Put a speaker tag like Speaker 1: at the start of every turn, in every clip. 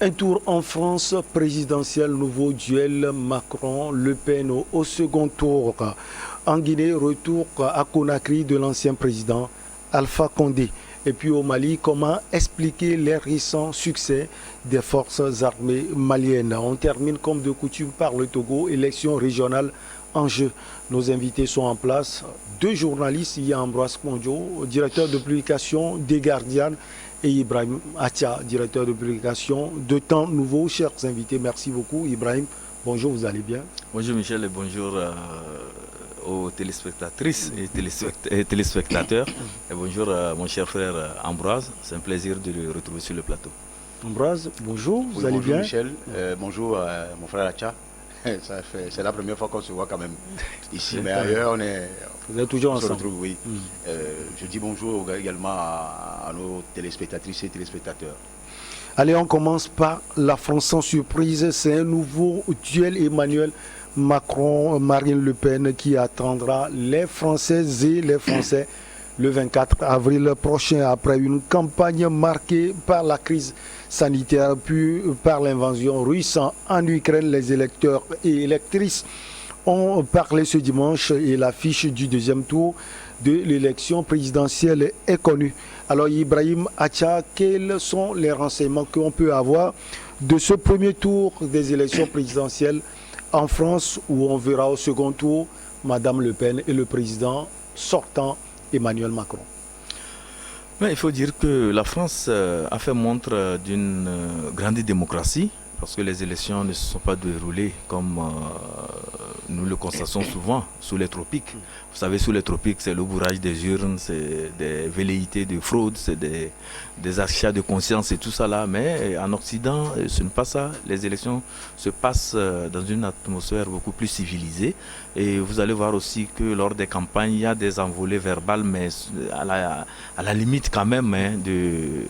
Speaker 1: Un tour en France, présidentiel, nouveau duel Macron-Le Pen au second tour. En Guinée, retour à Conakry de l'ancien président Alpha Condé. Et puis au Mali, comment expliquer les récents succès des forces armées maliennes? On termine comme de coutume par le Togo, élection régionale en jeu. Nos invités sont en place. Deux journalistes, il y a Ambroise Pondio, directeur de publication des Gardiens, et Ibrahim Atia, directeur de publication de Temps Nouveau. Chers invités, merci beaucoup. Ibrahim, bonjour, vous allez bien?
Speaker 2: Bonjour Michel et bonjour aux téléspectatrices et téléspectateurs. Et bonjour mon cher frère Ambroise, c'est un plaisir de le retrouver sur le plateau.
Speaker 1: Ambroise, bonjour, vous allez
Speaker 3: bonjour
Speaker 1: bien?
Speaker 3: Michel, bonjour mon frère Atia. C'est la première fois qu'on se voit quand même ici, mais ailleurs
Speaker 1: vous êtes toujours ensemble.
Speaker 3: Retrouve, oui. Je dis bonjour également à nos téléspectatrices et téléspectateurs.
Speaker 1: Allez, on commence par la France sans surprise. C'est un nouveau duel Emmanuel Macron-Marine Le Pen qui attendra les Françaises et les Français le 24 avril prochain, après une campagne marquée par la crise sanitaire puis par l'invasion russe en Ukraine. Les électeurs et électrices ont parlé ce dimanche et l'affiche du deuxième tour de l'élection présidentielle est connue. Alors Ibrahim Acha, quels sont les renseignements qu'on peut avoir de ce premier tour des élections présidentielles en France, où on verra au second tour Madame Le Pen et le président sortant Emmanuel Macron?
Speaker 2: Mais il faut dire que la France a fait montre d'une grande démocratie, parce que les élections ne se sont pas déroulées comme nous le constatons souvent sous les tropiques. Vous savez, sous les tropiques, c'est le bourrage des urnes, c'est des velléités de fraude, c'est des achats de conscience et tout ça là. Mais en Occident, ce n'est pas ça. Les élections se passent dans une atmosphère beaucoup plus civilisée. Et vous allez voir aussi que lors des campagnes, il y a des envolées verbales, mais à la limite quand même de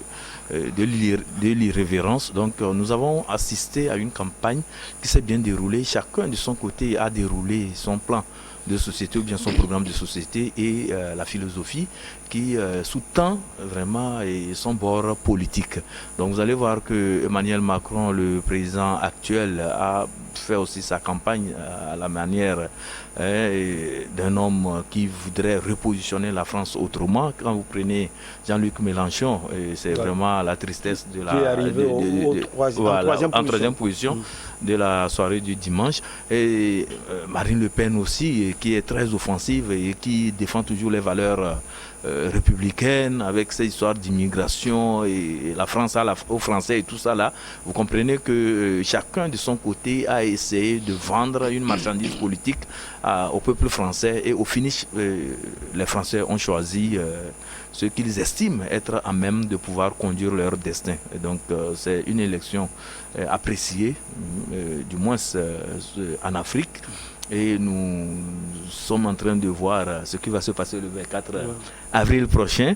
Speaker 2: l'irrévérence. Donc nous avons assisté à une campagne qui s'est bien déroulée. Chacun de son côté a déroulé son plan de société ou bien son programme de société et la philosophie qui sous-tend vraiment son bord politique. Donc vous allez voir que Emmanuel Macron, le président actuel, a fait aussi sa campagne à la manière d'un homme qui voudrait repositionner la France autrement. Quand vous prenez Jean-Luc Mélenchon, c'est vraiment la tristesse de en troisième position de la soirée du dimanche. Et Marine Le Pen aussi, qui est très offensive et qui défend toujours les valeurs républicaine, avec ces histoires d'immigration et la France aux Français et tout ça là. Vous comprenez que chacun de son côté a essayé de vendre une marchandise politique au peuple français, et au finish les Français ont choisi ce qu'ils estiment être à même de pouvoir conduire leur destin. Et donc c'est une élection appréciée, du moins en Afrique. Et nous sommes en train de voir ce qui va se passer le 24 avril prochain.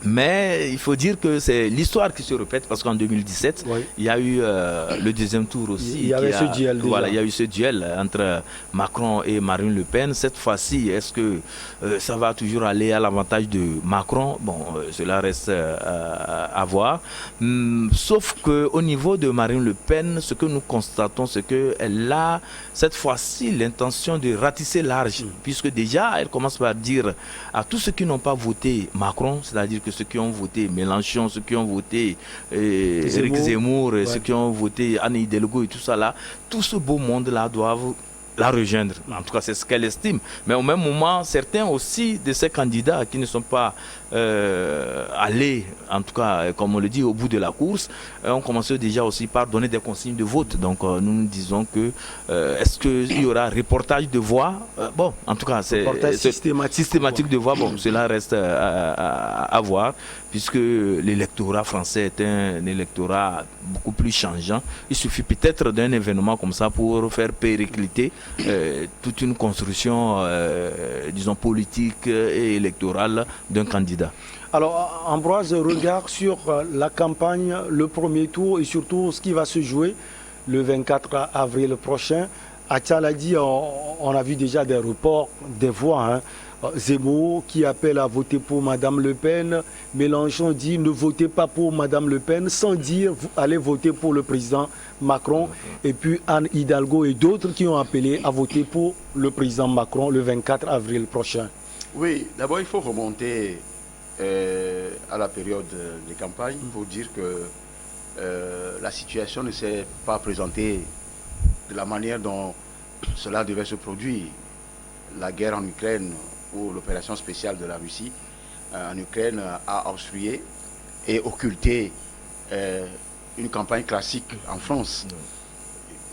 Speaker 2: Mais il faut dire que c'est l'histoire qui se répète, parce qu'en 2017, il y a eu le deuxième tour aussi.
Speaker 1: Il y avait ce duel.
Speaker 2: Voilà, il y a eu ce duel entre Macron et Marine Le Pen. Cette fois-ci, est-ce que ça va toujours aller à l'avantage de Macron? Bon, cela reste à voir. Sauf qu'au niveau de Marine Le Pen, ce que nous constatons, c'est qu'elle a cette fois-ci l'intention de ratisser large, puisque déjà, elle commence par dire à tous ceux qui n'ont pas voté Macron, c'est-à-dire que ceux qui ont voté Mélenchon, ceux qui ont voté Éric Zemmour, ceux qui ont voté Anne Hidalgo et tout ça là, tout ce beau monde-là doivent la rejoindre. En tout cas, c'est ce qu'elle estime. Mais au même moment, certains aussi de ces candidats qui ne sont pas allés, en tout cas, comme on le dit, au bout de la course, ont commencé déjà aussi par donner des consignes de vote. Donc, nous disons que est-ce qu'il y aura reportage de voix? Bon, en tout cas, c'est systématique de voix. Bon, cela reste à voir, puisque l'électorat français est un électorat beaucoup plus changeant. Il suffit peut-être d'un événement comme ça pour faire péricliter toute une construction, disons, politique et électorale d'un candidat.
Speaker 1: Alors, Ambroise, regard sur la campagne, le premier tour et surtout ce qui va se jouer le 24 avril prochain. Atia l'a dit, on a vu déjà des reports, des voix. Zemmour qui appelle à voter pour Madame Le Pen. Mélenchon dit ne votez pas pour Madame Le Pen, sans dire allez voter pour le président Macron. Et puis Anne Hidalgo et d'autres qui ont appelé à voter pour le président Macron le 24 avril prochain.
Speaker 3: Oui, d'abord il faut remonter à la période des campagnes pour dire que la situation ne s'est pas présentée de la manière dont cela devait se produire. La guerre en Ukraine ou l'opération spéciale de la Russie en Ukraine a obstrué et occulté une campagne classique en France.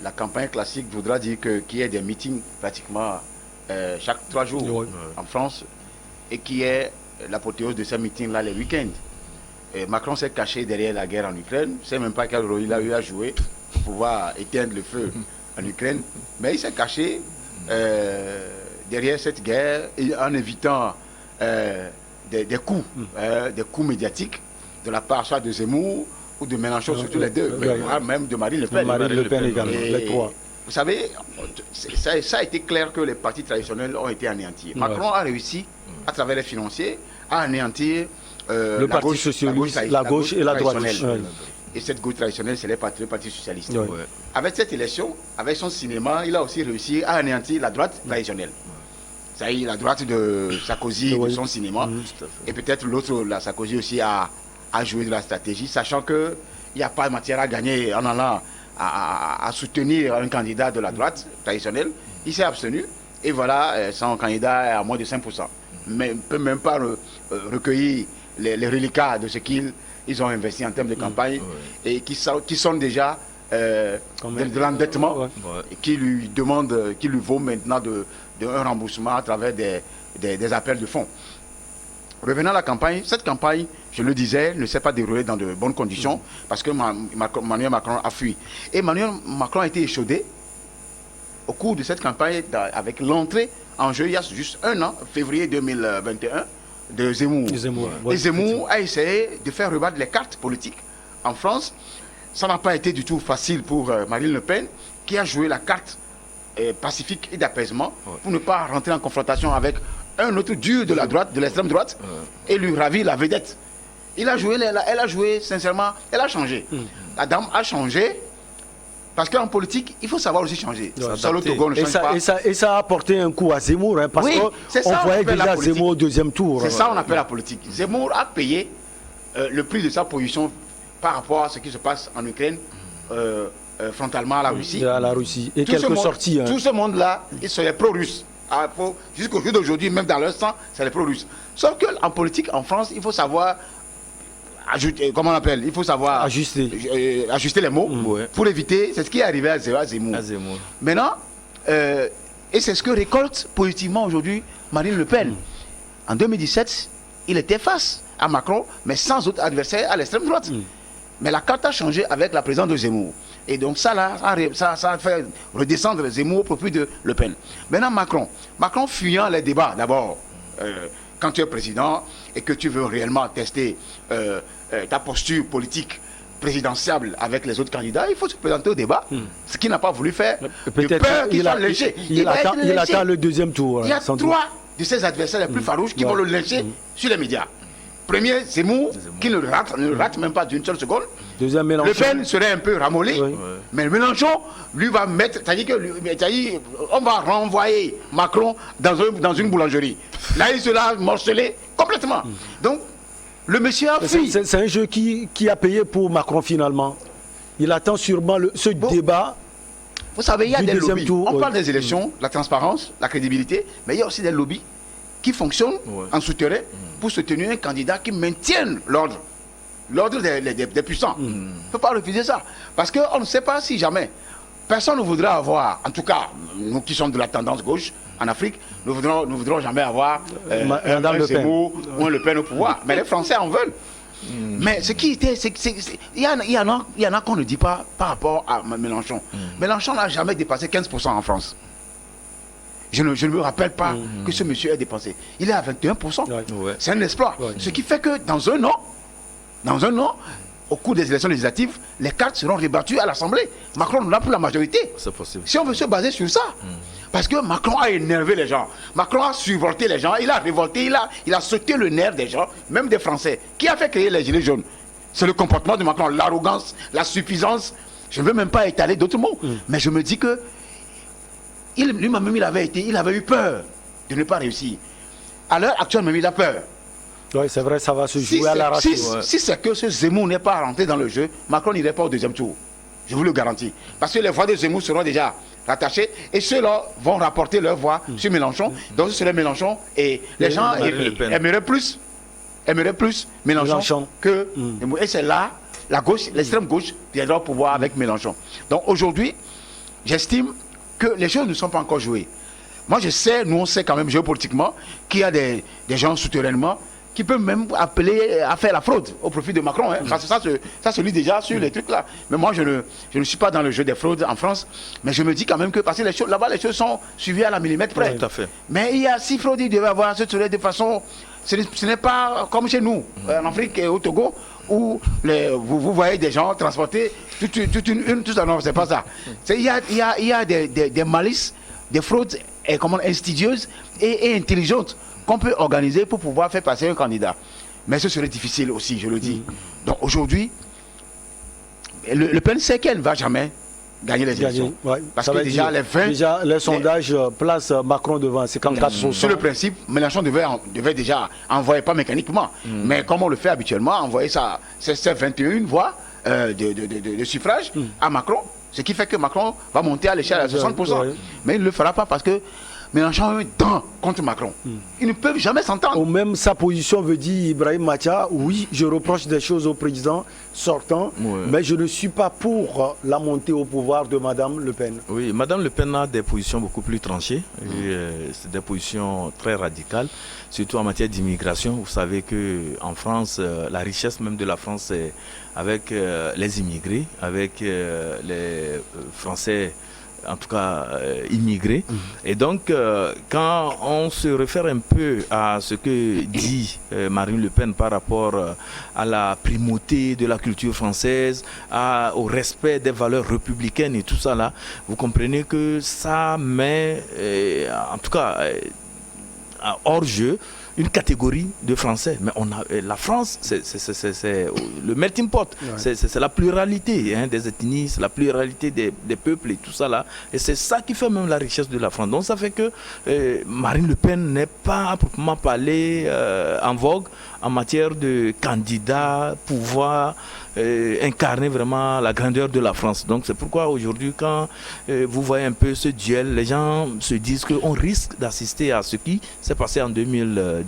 Speaker 3: La campagne classique voudra dire qu'il y ait des meetings pratiquement chaque 3 jours en France et qui est l'apothéose de ces meetings-là les week-ends. Macron s'est caché derrière la guerre en Ukraine. Je ne sais même pas quel rôle il a eu à jouer pour pouvoir éteindre le feu en Ukraine. Mais il s'est caché derrière cette guerre en évitant des coups médiatiques de la part soit de Zemmour ou de Mélenchon, surtout les deux, même de Marine Le Pen.
Speaker 1: Marine Le Pen également, les trois.
Speaker 3: Vous savez, ça a été clair que les partis traditionnels ont été anéantis. Macron a réussi, à travers les financiers, à anéantir
Speaker 1: le Parti socialiste, la gauche et la droite.
Speaker 3: Et cette gauche traditionnelle, c'est le Parti socialiste. Avec cette élection, avec son cinéma, il a aussi réussi à anéantir la droite traditionnelle. Ça y est, la droite de Sarkozy, de son cinéma, et peut-être l'autre, la Sarkozy aussi, a joué de la stratégie, sachant qu'il n'y a pas de matière à gagner en allant à soutenir un candidat de la droite traditionnelle. Il s'est abstenu, et voilà, son candidat est à moins de 5%. Mais ne peut même pas recueillir les reliquats de ce qu'ils ont investi en termes de campagne, et qui sont déjà de l'endettement, qui lui vaut maintenant un remboursement à travers des appels de fonds. Revenant à la campagne, cette campagne, je le disais, ne s'est pas déroulée dans de bonnes conditions parce que Emmanuel Macron a fui. Et Emmanuel Macron a été échaudé au cours de cette campagne avec l'entrée en jeu il y a juste un an, février 2021, de Zemmour. Et Zemmour a essayé de faire rebattre les cartes politiques en France. Ça n'a pas été du tout facile pour Marine Le Pen, qui a joué la carte pacifique et d'apaisement pour ne pas rentrer en confrontation avec un autre dur de la droite, de l'extrême droite, et lui ravir la vedette. Elle a joué sincèrement, elle a changé. La dame a changé, parce qu'en politique, il faut savoir aussi changer.
Speaker 1: Et ça a apporté un coup à Zemmour, hein, parce qu'on voyait déjà Zemmour au deuxième tour.
Speaker 3: C'est ça qu'on appelle la politique. Zemmour a payé le prix de sa position par rapport à ce qui se passe en Ukraine, frontalement à la Russie.
Speaker 1: À la Russie. Et quelques sorties.
Speaker 3: Tout ce monde-là, ils sont les pro-russes. Jusqu'au jour d'aujourd'hui, même dans leur sang, c'est les pro-russes. Sauf qu'en politique, en France, il faut savoir comment on appelle, il faut savoir ajuster les mots pour éviter, c'est ce qui est arrivé à Zemmour. Maintenant, et c'est ce que récolte politiquement aujourd'hui Marine Le Pen. En 2017, il était face à Macron, mais sans autre adversaire à l'extrême droite. Mais la carte a changé avec la présence de Zemmour. Et donc ça a fait redescendre Zemmour au profit de Le Pen. Maintenant Macron fuyant les débats d'abord, quand tu es président et que tu veux réellement tester ta posture politique présidentiable avec les autres candidats, il faut se présenter au débat, ce qu'il n'a pas voulu faire, de peur qu'il soit lynché.
Speaker 1: Il attend le deuxième tour.
Speaker 3: Il y a 3 de ses adversaires les plus farouches qui vont le lyncher sur les médias. Premier, Zemmour, qui ne rate même pas d'une seule seconde.
Speaker 1: Deuxième, Mélenchon.
Speaker 3: Le Pen serait un peu ramolli, mais Mélenchon, lui, va mettre, on va renvoyer Macron dans une boulangerie. Là, il sera morcelé complètement. Donc, le monsieur a fui.
Speaker 1: C'est un jeu qui a payé pour Macron finalement. Il attend sûrement ce débat.
Speaker 3: Vous savez, il y a des lobbies. On parle des élections, la transparence, la crédibilité, mais il y a aussi des lobbies qui fonctionnent en souterrain pour soutenir un candidat qui maintienne l'ordre des puissants. On ne peut pas refuser ça. Parce qu'on ne sait pas si jamais personne ne voudra avoir, en tout cas, nous qui sommes de la tendance gauche en Afrique, nous ne voudrons jamais avoir un Zemmour ou un Le Pen au pouvoir. Mais les Français en veulent. Mais ce qui était, il y en a qu'on ne dit pas par rapport à Mélenchon. Mélenchon n'a jamais dépassé 15% en France. Je ne me rappelle pas que ce monsieur ait dépensé. Il est à 21%. C'est un exploit. Ce qui fait que dans un an, au cours des élections législatives, les cartes seront rebattues à l'Assemblée. Macron n'a plus la majorité.
Speaker 2: C'est possible.
Speaker 3: Si on veut se baser sur ça. Parce que Macron a énervé les gens. Macron a survolté les gens. Il a révolté, il a sauté le nerf des gens, même des Français. Qui a fait créer les Gilets jaunes? C'est le comportement de Macron, l'arrogance, la suffisance. Je ne veux même pas étaler d'autres mots. Mais je me dis que lui-même, il avait eu peur de ne pas réussir. À l'heure actuelle, même, il a peur.
Speaker 1: Oui, c'est vrai, ça va se jouer à l'arraché.
Speaker 3: Si c'est que ce Zemmour n'est pas rentré dans le jeu, Macron n'irait pas au deuxième tour. Je vous le garantis. Parce que les voix de Zemmour seront déjà rattachées et ceux-là vont rapporter leur voix sur Mélenchon. Donc ce serait Mélenchon et les gens aimeraient plus Mélenchon que... Et c'est là, la gauche, l'extrême gauche viendra au pouvoir avec Mélenchon. Donc aujourd'hui, j'estime que les choses ne sont pas encore jouées. Moi je sais, nous on sait quand même géopolitiquement qu'il y a des gens souterrainement qui peuvent même appeler à faire la fraude au profit de Macron. Hein. Parce que ça se lit déjà sur les trucs là. Mais moi, je ne suis pas dans le jeu des fraudes en France. Mais je me dis quand même que, parce que là-bas, les choses sont suivies à la millimètre près.
Speaker 2: Oui, tout à fait.
Speaker 3: Mais il y a 6 fraudes, il devait avoir ce serait de façon... Ce n'est pas comme chez nous, en Afrique et au Togo, où vous voyez des gens transporter tout ça. Non, c'est pas ça. Il y a des malices, des fraudes insidieuses et intelligentes qu'on peut organiser pour pouvoir faire passer un candidat. Mais ce serait difficile aussi, je le dis. Donc aujourd'hui, Le Pen sait qu'elle ne va jamais gagner les élections. Ouais. Parce que déjà,
Speaker 1: les sondages placent Macron devant 54%.
Speaker 3: Sur le principe, Mélenchon devait déjà envoyer, pas mécaniquement, mais comme on le fait habituellement, envoyer ces 21 voix de suffrage à Macron. Ce qui fait que Macron va monter à l'échelle à 60%. Mais il ne le fera pas parce que Mélenchon est dans contre Macron. Ils ne peuvent jamais s'entendre.
Speaker 1: Ou même sa position veut dire, Ibrahim Macha, oui, je reproche des choses au président sortant, mais je ne suis pas pour la montée au pouvoir de Madame Le Pen.
Speaker 2: Oui, Madame Le Pen a des positions beaucoup plus tranchées. C'est des positions très radicales, surtout en matière d'immigration. Vous savez qu'en France, la richesse même de la France, c'est avec les immigrés, avec les Français, en tout cas immigrés. Et donc, quand on se réfère un peu à ce que dit Marine Le Pen par rapport à la primauté de la culture française, au respect des valeurs républicaines et tout ça là, vous comprenez que ça met, en tout cas, hors jeu, une catégorie de Français. Mais la France, c'est le melting pot. C'est la pluralité des ethnies, c'est la pluralité des peuples et tout ça là. Et c'est ça qui fait même la richesse de la France. Donc ça fait que Marine Le Pen n'est pas à proprement parler en vogue en matière de candidat, pouvoir incarner vraiment la grandeur de la France. Donc c'est pourquoi aujourd'hui, quand vous voyez un peu ce duel, les gens se disent qu'on risque d'assister à ce qui s'est passé en 2017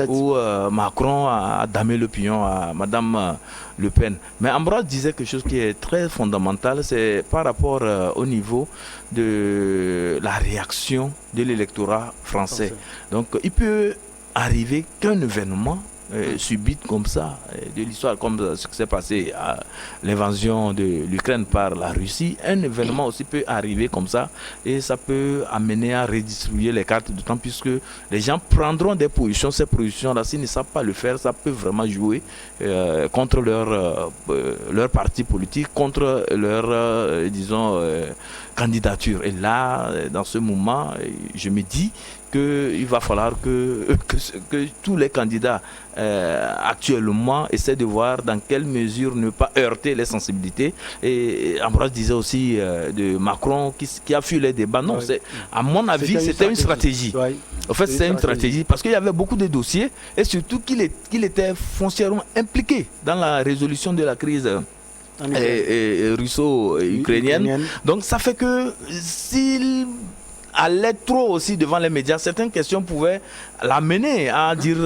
Speaker 2: où Macron a damé le pion à Madame Le Pen. Mais Ambroise disait quelque chose qui est très fondamental, c'est par rapport au niveau de la réaction de l'électorat français. Donc il peut arriver qu'un événement subite comme ça, de l'histoire, comme ce qui s'est passé à l'invasion de l'Ukraine par la Russie, un événement aussi peut arriver comme ça et ça peut amener à redistribuer les cartes, d'autant plus que les gens prendront des positions, ces positions-là, s'ils ne savent pas le faire, ça peut vraiment jouer contre leur parti politique, contre leur, disons, candidature. Et là, dans ce moment, je me dis qu'il va falloir que tous les candidats actuellement essaient de voir dans quelle mesure ne pas heurter les sensibilités. Et Ambroise disait aussi de Macron qui a fui les débats. Non, à mon avis, c'était une stratégie. En fait, c'est une stratégie parce qu'il y avait beaucoup de dossiers et surtout qu'il était foncièrement impliqué dans la résolution de la crise russo-ukrainienne. Donc ça fait que s'il allait trop aussi devant les médias, certaines questions pouvaient l'amener à dire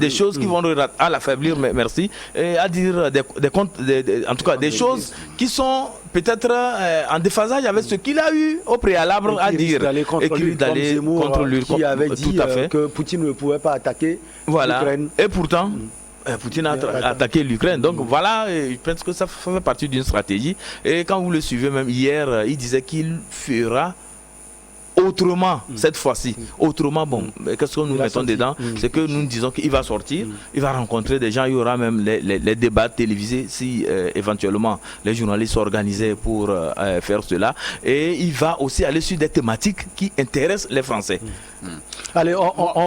Speaker 2: des choses qui vont à l'affaiblir, merci, et à dire en tout cas des choses qui sont peut-être en déphasage avec ce qu'il a eu au préalable à dire,
Speaker 1: d'aller contre lui, qui avait dit que Poutine ne pouvait pas attaquer l'Ukraine.
Speaker 2: Et pourtant Poutine a attaqué l'Ukraine. Donc voilà, je pense que ça fait partie d'une stratégie. Et quand vous le suivez, même hier, il disait qu'il fera autrement cette fois-ci. Autrement, bon, qu'est-ce que nous mettons dedans? C'est que nous disons qu'il va sortir, il va rencontrer des gens, il y aura même les débats télévisés si éventuellement les journalistes s'organisaient pour faire cela. Et il va aussi aller sur des thématiques qui intéressent les Français.
Speaker 1: Allez,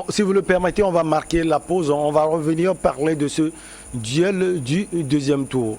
Speaker 1: si vous le permettez, on va marquer la pause. On va revenir parler de ce duel du deuxième tour.